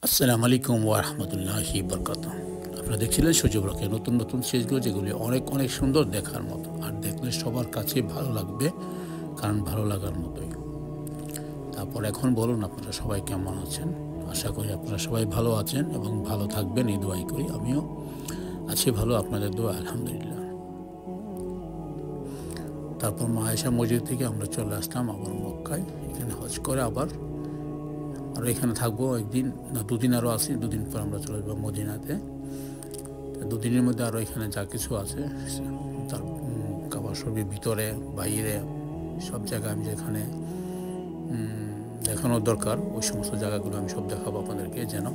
আসসালামু আলাইকুম ওয়া রাহমাতুল্লাহি বারাকাতুহু। আপনারা দেখছিলেন সূর্য ব্লকে নতুন নতুন সিরিজগুলো যেগুলি অনেক অনেক সুন্দর দেখার মতো, আর দেখলে সবার কাছেই ভালো লাগবে, কারণ ভালো লাগার মতোই। তারপর এখন বলুন আপনারা সবাই কেমন আছেন? আশা করি আপনারা সবাই ভালো আছেন এবং ভালো থাকবেন এই দোয়াই করি। আমিও আছি ভালো, আপনাদের দোয়া আলহামদুলিল্লাহ। তারপর মা আয়েশা মসজিদ থেকে আমরা চলে আসলাম আবার মক্কায়, এখানে হজ করে আবার আর এখানে থাকবো একদিন না দুদিন, আরও আসি, দুদিন পর আমরা চলে যাবো মদিনাতে। দুদিনের মধ্যে আরও এখানে যা কিছু আছে তার কাবা শরীফের ভিতরে বাইরে সব জায়গায় আমি যেখানে দেখানোর দরকার ওই সমস্ত জায়গাগুলো আমি সব দেখাবো আপনাদেরকে, যেন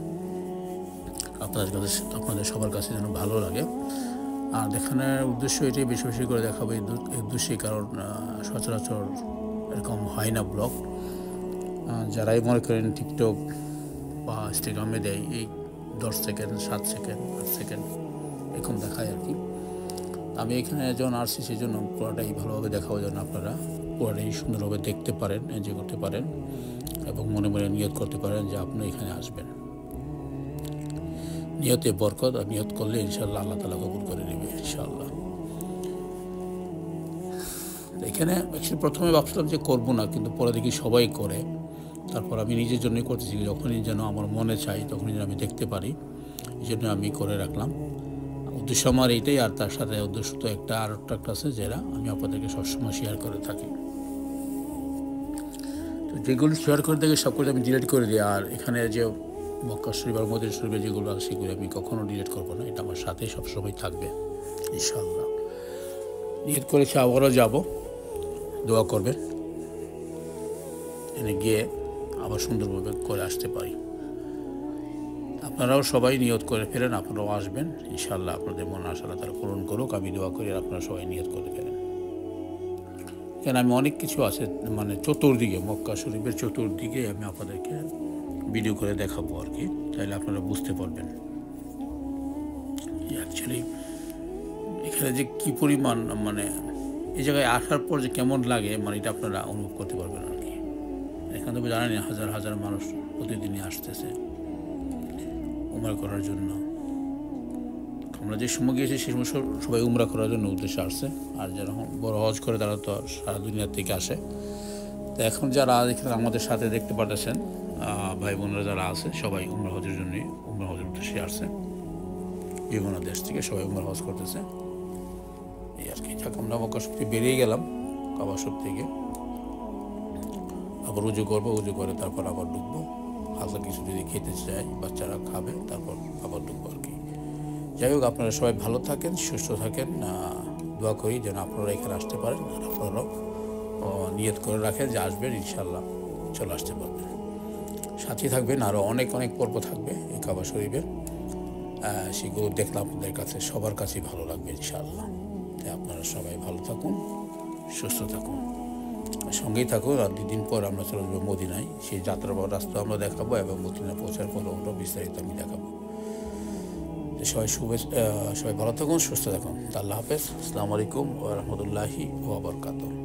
আপনাদের সবার কাছে যেন ভালো লাগে। আর দেখানোর উদ্দেশ্য এটাই, বেশি বেশি করে দেখাবো এই উদ্দেশ্যেই, কারণ সচরাচর এরকম হয় না ব্লগ। যারাই মনে করেন টিকটক বা ইনস্টাগ্রামে দেয় এই 10 সেকেন্ড 7 সেকেন্ড 8 সেকেন্ড এরকম দেখায় আর কি। আমি এখানে যখন আসছি সেই জন্য পুরোটাই ভালোভাবে দেখাবো, যেন আপনারা পুরোটাই সুন্দরভাবে দেখতে পারেন, এনজয় করতে পারেন এবং মনে মনে নিয়ত করতে পারেন যে আপনি এখানে আসবেন। নিয়তে বরকত, আর নিয়ত করলে ইনশাআল্লাহ আল্লাহ তাআলা কবুল করে নেবে ইনশাআল্লাহ। এখানে প্রথমে ভাবছিলাম যে করবো না, কিন্তু পরে দেখি সবাই করে। তারপর আমি নিজের জন্যই করতেছি, যখনই যেন আমার মনে চাই তখনই যেন আমি দেখতে পারি, এই জন্য আমি করে রাখলাম। উদ্দেশ্য আমার এইটাই, আর তার সাথে উদ্দেশ্য তো একটা আছে, যেটা আমি আপনাদেরকে সবসময় শেয়ার করে থাকি। তো যেগুলো শেয়ার করে থাকি সবগুলো আমি ডিলিট করে দিই। আর এখানে যে মক্কা শরীফ আর মদিনা শরীফে যেগুলো আছে সেগুলো আমি কখনও ডিলিট করবো না, এটা আমার সাথেই সবসময় থাকবে ইনশাআল্লাহ। নিয়ত করেছি আবারও যাব, দোয়া করবেন এনে গিয়ে আবার সুন্দরভাবে করে আসতে পারি। আপনারাও সবাই নিয়ত করে ফেলেন, আপনারাও আসবেন ইনশাআল্লাহ। আপনাদের মন আশা তারা পূরণ করুক, আমি দোয়া করি আপনারা সবাই নিয়ত করে ফেলেন। কেন আমি অনেক কিছু আছে, মানে চতুর্দিকে মক্কা শরীফের চতুর্দিকে আমি আপনাদেরকে ভিডিও করে দেখাবো আর কি, তাহলে আপনারা বুঝতে পারবেন অ্যাকচুয়ালি এখানে যে কী পরিমাণ, মানে এই জায়গায় আসার পর যে কেমন লাগে, মানে এটা আপনারা অনুভব করতে পারবেন আর কি। এখানে তো জানেন হাজার হাজার মানুষ প্রতিদিনই আসতেছে উমরা করার জন্য। আমরা যে সময় গিয়েছি সেই সময় সবাই উমরা করার জন্য উদ্দেশ্যে আসছে, আর যারা বড় হজ করে তারা তো সারা দুনিয়ার থেকে আসে। তো এখন যারা এখানে আমাদের সাথে দেখতে পাচ্ছেন ভাই বোনরা যারা আছে, সবাই উমরা হজের জন্যই উমরা হজের উদ্দেশ্যে আসছে। বিভিন্ন দেশ থেকে সবাই উমরা হজ করতেছে এই আর কি। যাক, আমরা মক্কা শরীফ বেরিয়ে গেলাম কাবা শরীফ থেকে, আবার উজু করবো, উজু করে তারপর আবার ঢুকবো। হালকা কিছু যদি খেতে চাই বাচ্চারা খাবে, তারপর আবার ঢুকবো আর কি। যাই হোক, আপনারা সবাই ভালো থাকেন, সুস্থ থাকেন, দোয়া করি যেন আপনারা এখানে আসতে পারেন, আর আপনারাও নিয়ত করে রাখেন যে আসবেন ইনশাআল্লাহ, চলে আসতে পারবেন। সাথে থাকবেন, আরও অনেক অনেক পর্ব থাকবে এই কাবা শরীফের, সেগুলো দেখলে আপনাদের কাছে সবার কাছেই ভালো লাগবে ইনশাআল্লাহ। তাই আপনারা সবাই ভালো থাকুন, সুস্থ থাকুন, সঙ্গেই থাকুন। আর 2 দিন পর আমরা চলে যাবো মদিনায়, সেই যাত্রার রাস্তা আমরা দেখাবো এবং মদিনায় পৌঁছার পর ওটা বিস্তারিত আমি দেখাবো। সবাই ভালো থাকুন, সুস্থ থাকুন। আল্লাহ হাফেজ, আসসালামু আলাইকুম ওয়া রাহমাতুল্লাহি ওয়া বারাকাতুহু।